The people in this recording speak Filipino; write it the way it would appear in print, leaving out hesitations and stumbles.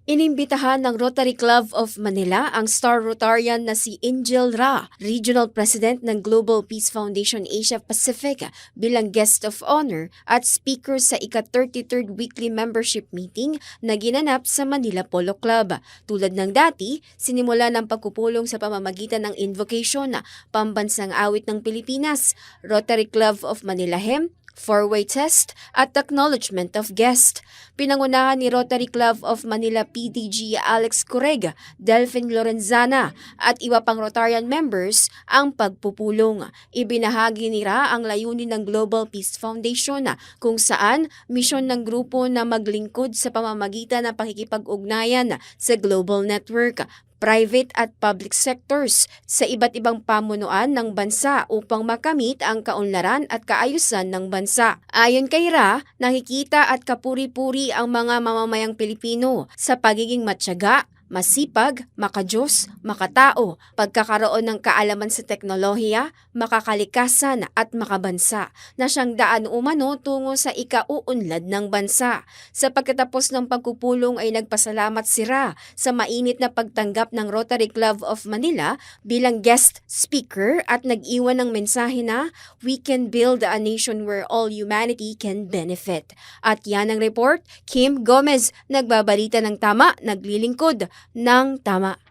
Inimbitahan ng Rotary Club of Manila ang Star Rotarian na si Angel Ra, Regional President ng Global Peace Foundation Asia Pacific bilang Guest of Honor at Speaker sa ika-33rd Weekly Membership Meeting na ginanap sa Manila Polo Club. Tulad ng dati, sinimula ng pagpupulong sa pamamagitan ng invocation, pambansang awit ng Pilipinas, Rotary Club of Manila Hymn, four-way test at acknowledgement of guest. Pinangunahan ni Rotary Club of Manila PDG Alex Correga, Delphine Lorenzana at iba pang Rotarian members ang pagpupulong. Ibinahagi nila ang layunin ng Global Peace Foundation kung saan misyon ng grupo na maglingkod sa pamamagitan ng pakikipag-ugnayan sa global network, private at public sectors sa iba't ibang pamunuan ng bansa upang makamit ang kaunlaran at kaayusan ng bansa. Ayon kay Ra, nakikita at kapuri-puri ang mga mamamayang Pilipino sa pagiging matyaga, masipag, makadiyos, makatao, pagkakaroon ng kaalaman sa teknolohiya, makakalikasan at makabansa na siyang daan umano tungo sa ikauunlad ng bansa. Sa pagkatapos ng pagpupulong ay nagpasalamat si Ra sa mainit na pagtanggap ng Rotary Club of Manila bilang guest speaker at nag-iwan ng mensahe na we can build a nation where all humanity can benefit. At yan ang report, Kim Gomez, nagbabalita ng tama, naglilingkod ng tama.